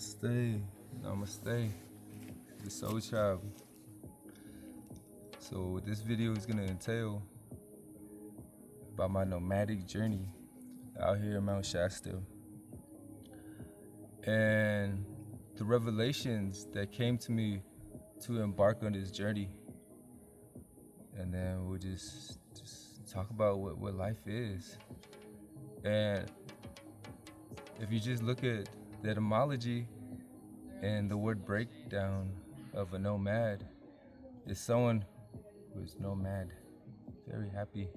Namaste. Namaste. The Soul Tribe. So what this video is gonna entail about my nomadic journey out here in Mount Shasta. And the revelations that came to me to embark on this journey. And then we'll just talk about what life is. And if you just look at the etymology and the word breakdown of a nomad, is someone who is nomad, very happy.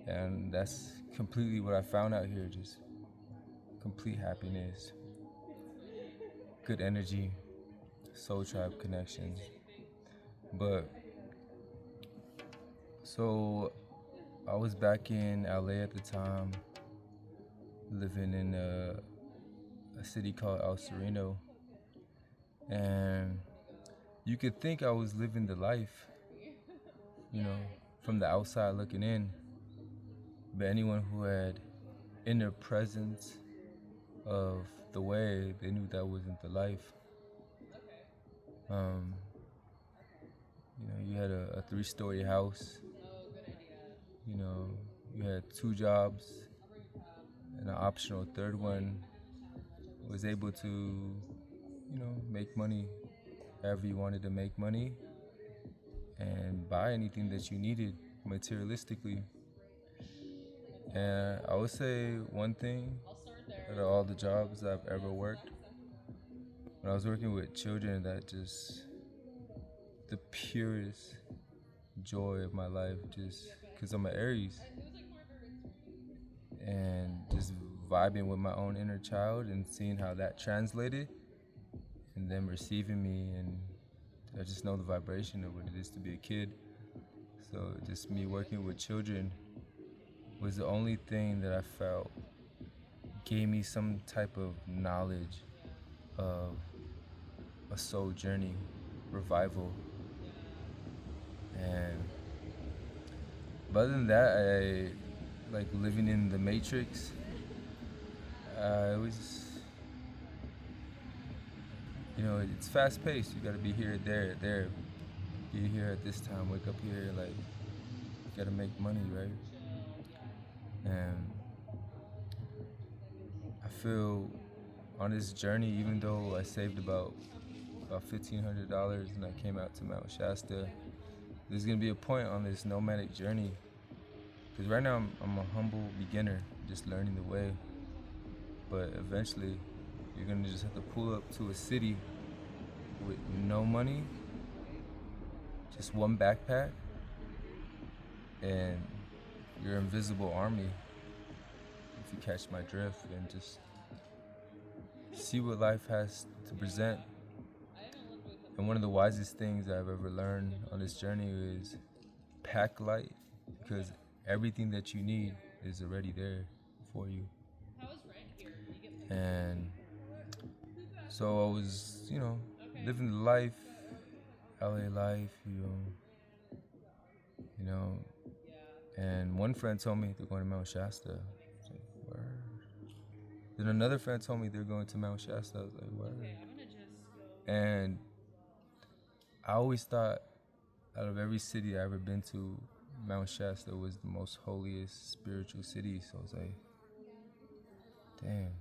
And that's completely what I found out here, just complete happiness, good energy, soul tribe connections. But so I was back in LA at the time, living in a city called El Sereno, and you could think I was living the life, from the outside looking in, but anyone who had inner presence of the way, they knew that wasn't the life. You had a 3-story house, you had 2 jobs, and an optional third one. Was able to, make money however you wanted to make money and buy anything that you needed materialistically. And I would say one thing out of all the jobs I've ever worked, when I was working with children, that just the purest joy of my life, just because I'm an Aries, and just vibing with my own inner child and seeing how that translated, and them receiving me, and I just know the vibration of what it is to be a kid. So just me working with children was the only thing that I felt gave me some type of knowledge of a soul journey, revival. But other than that, I like living in the matrix. It was, it's fast paced. You gotta be here, there. Be here at this time, wake up here, like, you gotta make money, right? And I feel on this journey, even though I saved about $1,500 and I came out to Mount Shasta, there's gonna be a point on this nomadic journey, because right now I'm a humble beginner, just learning the way. But eventually, you're gonna just have to pull up to a city with no money, just one backpack, and your invisible army, if you catch my drift, and just see what life has to present. And one of the wisest things I've ever learned on this journey is pack light, because everything that you need is already there for you. And so I was, living the life, LA life, and one friend told me they're going to Mount Shasta. I was like, word. Then another friend told me they're going to Mount Shasta. I was like, word. And I always thought, out of every city I've ever been to, Mount Shasta was the most holiest spiritual city. So I was like, damn.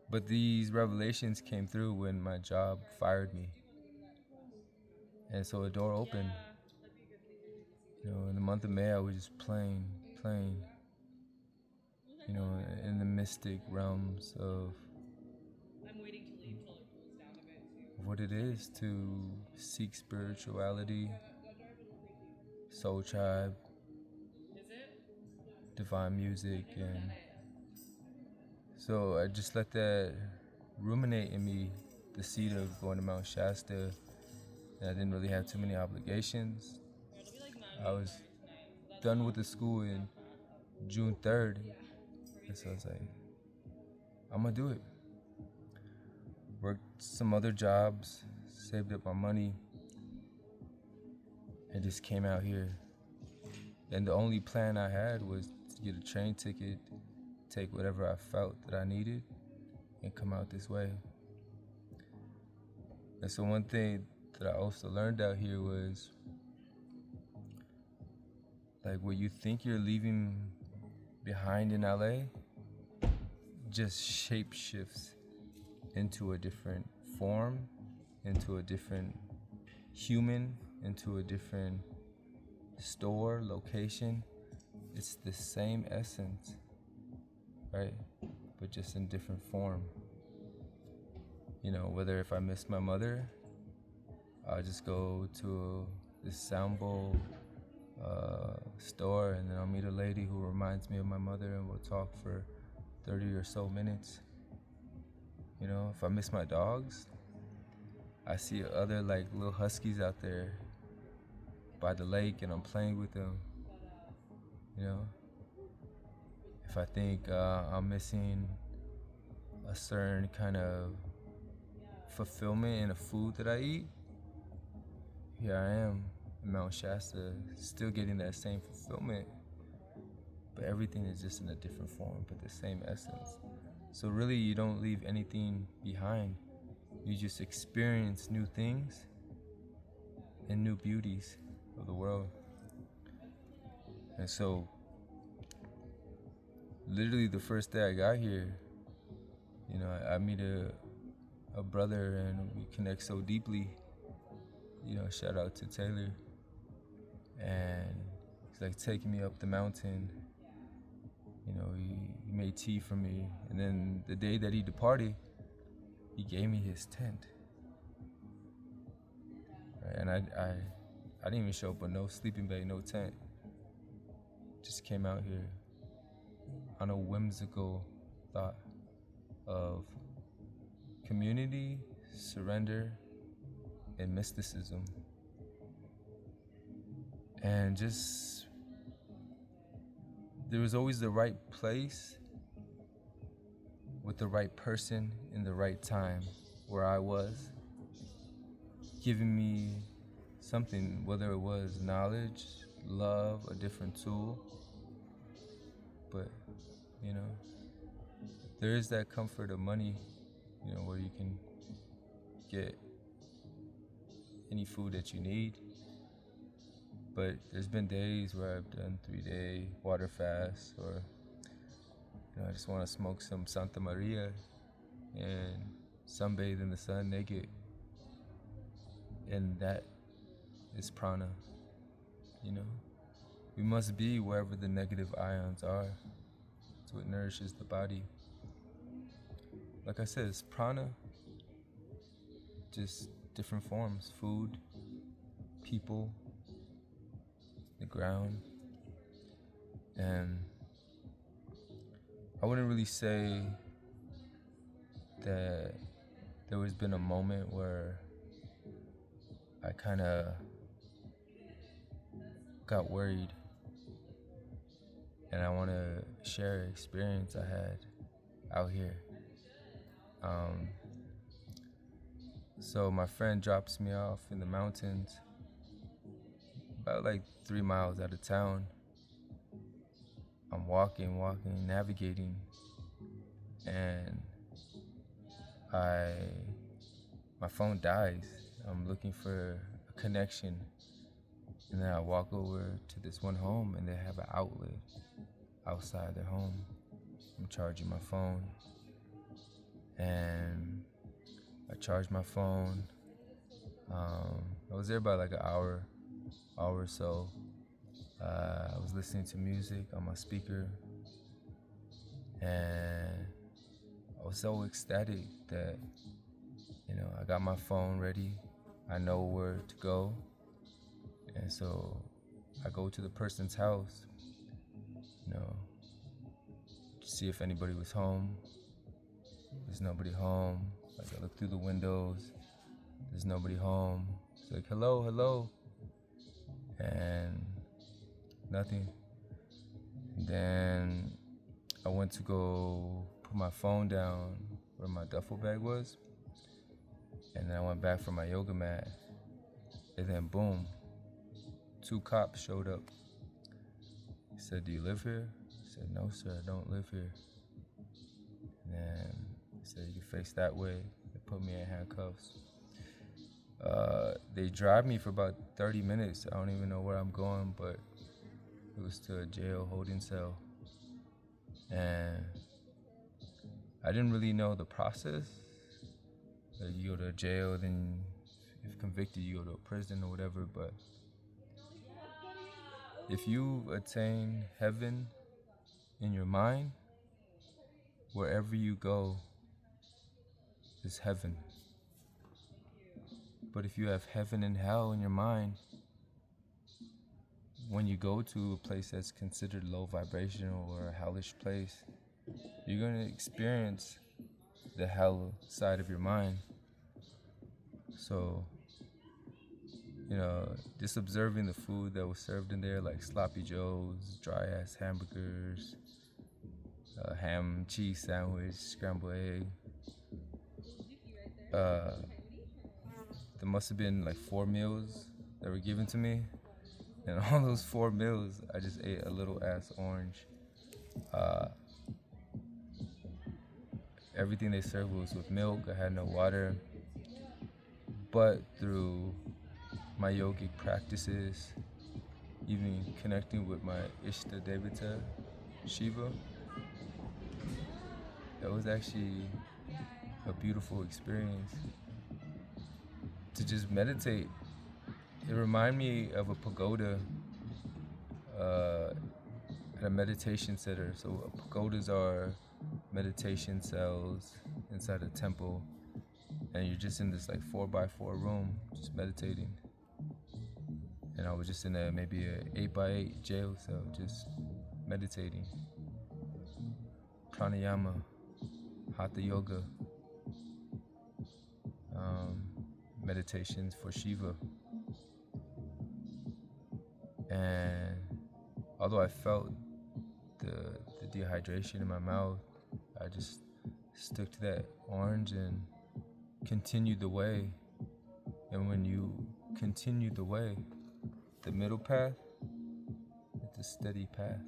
But these revelations came through when my job fired me. And so a door opened. In the month of May, I was just playing, in the mystic realms of what it is to seek spirituality, soul tribe, divine music. And so I just let that ruminate in me, the seed of going to Mount Shasta. And I didn't really have too many obligations. I was done with the school in June 3rd. And so I was like, I'm gonna do it. Worked some other jobs, saved up my money, and just came out here. And the only plan I had was to get a train ticket, take whatever I felt that I needed, and come out this way. And so one thing that I also learned out here was, like, what you think you're leaving behind in LA just shape shifts into a different form, into a different human, into a different store, location. It's the same essence, right? But just in different form. You know, whether if I miss my mother, I'll just go to this Sambo store, and then I'll meet a lady who reminds me of my mother, and we'll talk for 30 or so minutes. You know, if I miss my dogs, I see other like little huskies out there by the lake, and I'm playing with them. You know, if I think I'm missing a certain kind of fulfillment in a food that I eat, here I am in Mount Shasta, still getting that same fulfillment, but everything is just in a different form, but the same essence. So really, you don't leave anything behind. You just experience new things and new beauties of the world. And so, literally the first day I got here, you know, I meet a brother, and we connect so deeply. You know, shout out to Taylor. And he's like taking me up the mountain. You know, he made tea for me. And then the day that he departed, he gave me his tent. Right? And I didn't even show up with no sleeping bag, no tent. Just came out here on a whimsical thought of community, surrender, and mysticism. And just, there was always the right place with the right person in the right time where I was, giving me something, whether it was knowledge, love, a different tool. But, you know, there is that comfort of money, you know, where you can get any food that you need. But there's been days where I've done 3-day water fasts, or, you know, I just want to smoke some Santa Maria and sunbathe in the sun naked. And that is prana, you know. We must be wherever the negative ions are. It's what nourishes the body. Like I said, it's prana, just different forms: food, people, the ground. And I wouldn't really say that there has been a moment where I kind of got worried, and I want to share an experience I had out here. So my friend drops me off in the mountains, about like 3 miles out of town. I'm walking, navigating, and my phone dies. I'm looking for a connection, and then I walk over to this one home, and they have an outlet outside their home. I'm charging my phone, and I charged my phone. I was there about like an hour or so. I was listening to music on my speaker, and I was so ecstatic that, you know, I got my phone ready. I know where to go. And so I go to the person's house, you know, to see if anybody was home. There's nobody home. Like, I look through the windows. There's nobody home. It's like, hello. And nothing. And then I went to go put my phone down where my duffel bag was. And then I went back for my yoga mat. And then boom, 2 cops showed up. He said, "Do you live here?" I said, "No, sir, I don't live here." And then said you can face that way. They put me in handcuffs. They drive me for about 30 minutes. I don't even know where I'm going, but it was to a jail holding cell. And I didn't really know the process. You go to jail, then if convicted, you go to a prison or whatever. But if you attain heaven in your mind, wherever you go is heaven. But if you have heaven and hell in your mind, when you go to a place that's considered low vibrational or a hellish place, you're going to experience the hell side of your mind. So, just observing the food that was served in there, like sloppy joes, dry ass hamburgers, ham cheese sandwich, scrambled egg. There must have been like 4 meals that were given to me, and all those 4 meals, I just ate a little ass orange. Everything they served was with milk. I had no water, but through my yogic practices, even connecting with my Ishta Devata, Shiva, that was actually a beautiful experience. To just meditate, it reminded me of a pagoda at a meditation center. So pagodas are meditation cells inside a temple, and you're just in this like 4x4 room, just meditating. And I was just in maybe a 8x8 jail cell, just meditating. Pranayama, Hatha Yoga, meditations for Shiva. And although I felt the dehydration in my mouth, I just stuck to that orange and continued the way. And when you continue the way, the middle path, it's a steady path.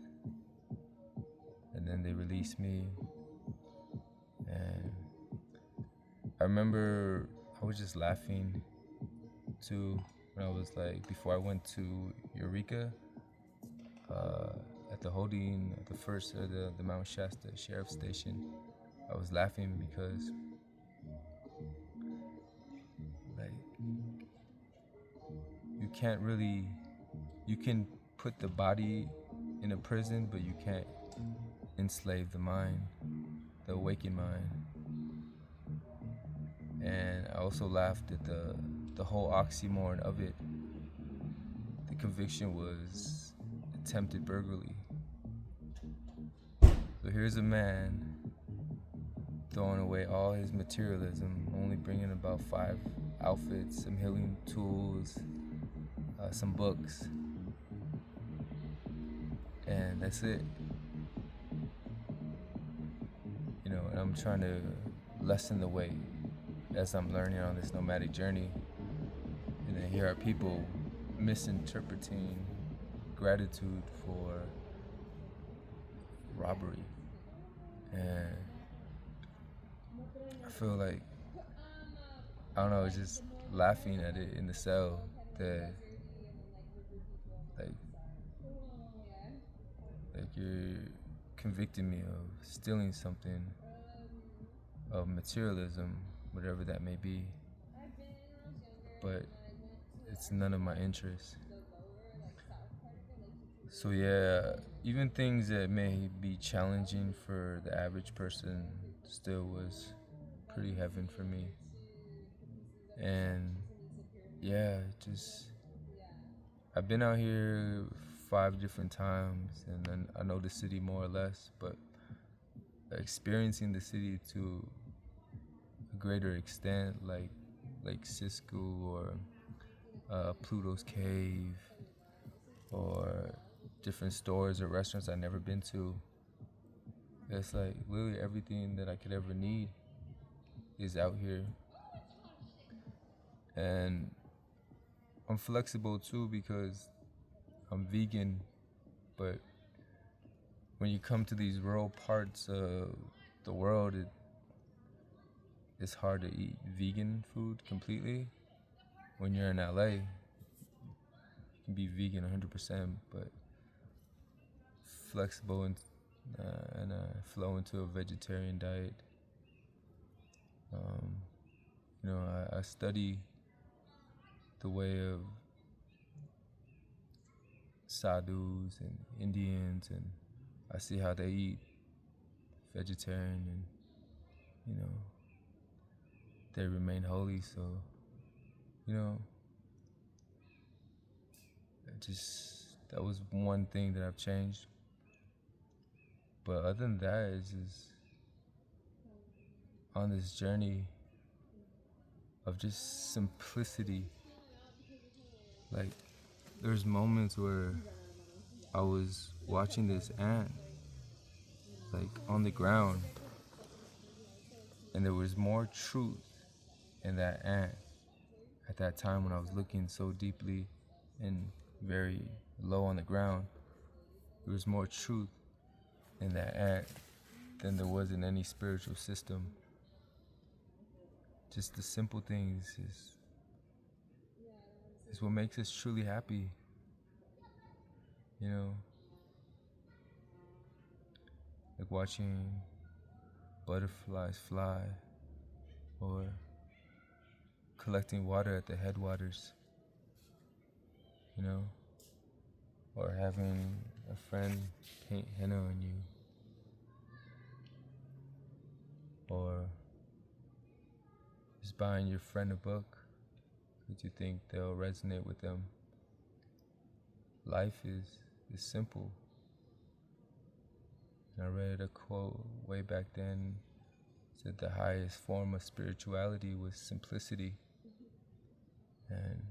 And then they released me. And I remember I was just laughing too when I was like, before I went to Eureka, at the Mount Shasta Sheriff Station, I was laughing because like you can put the body in a prison, but you can't enslave the mind, the awakened mind. And I also laughed at the whole oxymoron of it. The conviction was attempted burglary. So here's a man throwing away all his materialism, only bringing about 5 outfits, some healing tools, some books, and that's it. And I'm trying to lessen the weight as I'm learning on this nomadic journey. And then here are people misinterpreting gratitude for robbery. And I feel like, I don't know, just laughing at it in the cell that like you're convicting me of stealing something, of materialism, whatever that may be, but it's none of my interest. So yeah, even things that may be challenging for the average person still was pretty heaven for me. And yeah, I've been out here 5 different times, and then I know the city more or less, but experiencing the city to a greater extent, like Cisco or Pluto's Cave, or different stores or restaurants I've never been to. It's like literally everything that I could ever need is out here. And I'm flexible too because I'm vegan, but when you come to these rural parts of the world, it's hard to eat vegan food completely. When you're in LA, you can be vegan 100%, but flexible and flow into a vegetarian diet. I study the way of sadhus and Indians, and I see how they eat vegetarian, and they remain holy. So that was one thing that I've changed. But other than that, it's just on this journey of just simplicity. Like, there's moments where I was watching this ant, like, on the ground, and there was more truth in that ant at that time when I was looking so deeply and very low on the ground. There was more truth in that ant than there was in any spiritual system. Just the simple things is what makes us truly happy. Like watching butterflies fly, or collecting water at the headwaters, or having a friend paint henna on you, or just buying your friend a book that you think they'll resonate with them. Life is simple. And I read a quote way back then, said the highest form of spirituality was simplicity. And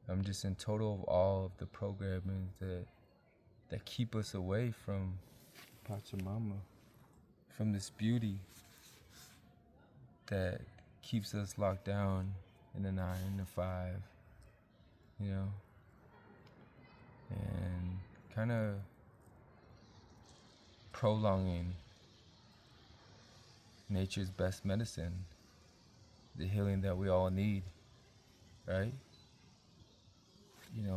I'm just in total awe of the programming that keep us away from Pachamama, from this beauty that keeps us locked down in a 9 to 5, and kind of prolonging nature's best medicine, the healing that we all need, right?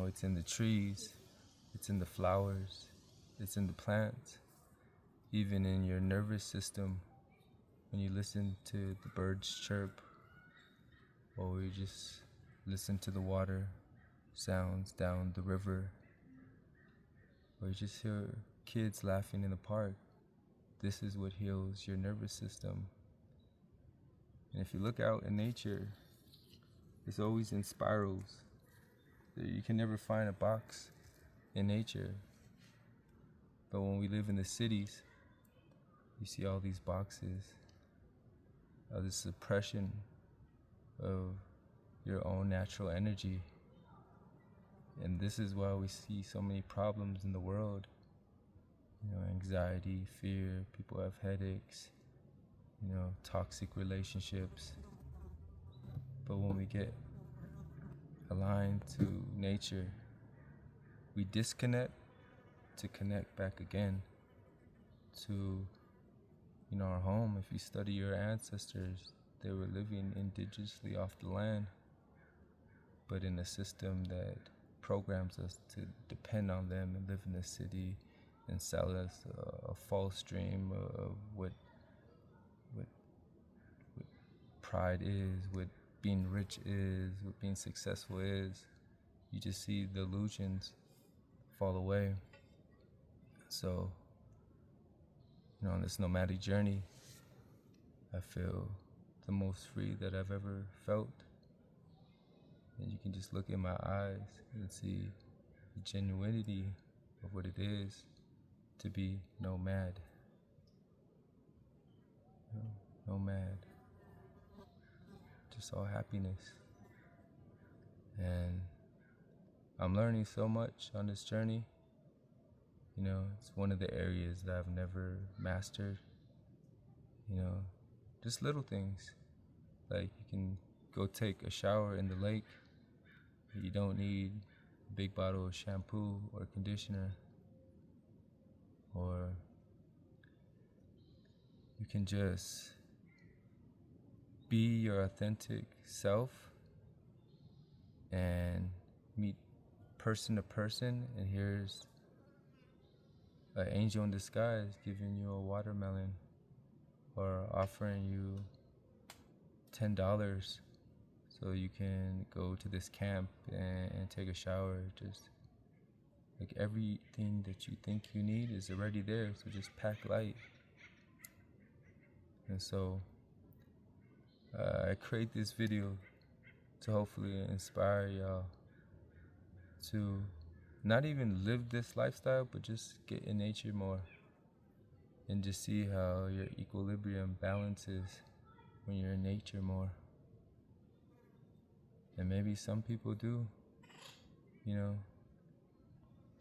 It's in the trees, it's in the flowers, it's in the plants, even in your nervous system. When you listen to the birds chirp, or you just listen to the water sounds down the river, or you just hear kids laughing in the park, this is what heals your nervous system. And if you look out in nature, it's always in spirals. You can never find a box in nature. But when we live in the cities, you see all these boxes, the suppression of your own natural energy. And this is why we see so many problems in the world. Anxiety, fear, people have headaches, toxic relationships. But when we get aligned to nature, we disconnect to connect back again to our home. If you study your ancestors, they were living indigenously off the land, but in a system that programs us to depend on them and live in the city and sell us a false dream of what pride is, what being rich is, what being successful is. You just see the illusions fall away. So, on this nomadic journey, I feel the most free that I've ever felt. And you can just look in my eyes and see the genuinity of what it is to be nomad. Nomad. Just all happiness. And I'm learning so much on this journey. It's one of the areas that I've never mastered. Just little things. Like, you can go take a shower in the lake. You don't need a big bottle of shampoo or conditioner. Or you can just be your authentic self and meet person to person, and here's an angel in disguise giving you a watermelon or offering you $10 so you can go to this camp and take a shower. Just like everything that you think you need is already there, so just pack light. And so I create this video to hopefully inspire y'all to not even live this lifestyle, but just get in nature more and just see how your equilibrium balances when you're in nature more. And maybe some people do,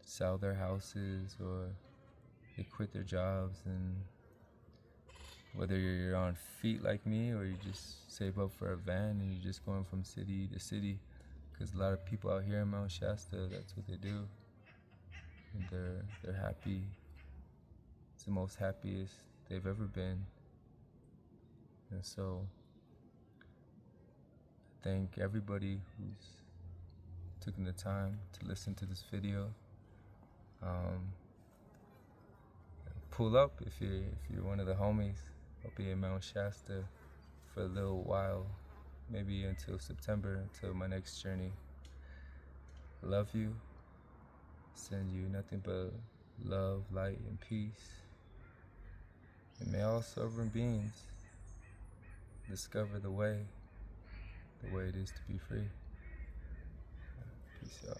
sell their houses or they quit their jobs, and whether you're on feet like me or you just save up for a van and you're just going from city to city, because a lot of people out here in Mount Shasta, that's what they do, and they're happy. It's the most happiest they've ever been. And so I thank everybody who's taken the time to listen to this video. Pull up if you're one of the homies. I'll be in Mount Shasta for a little while, maybe until September, until my next journey. Love you. Send you nothing but love, light, and peace. And may all sovereign beings discover the way it is to be free. Peace, y'all.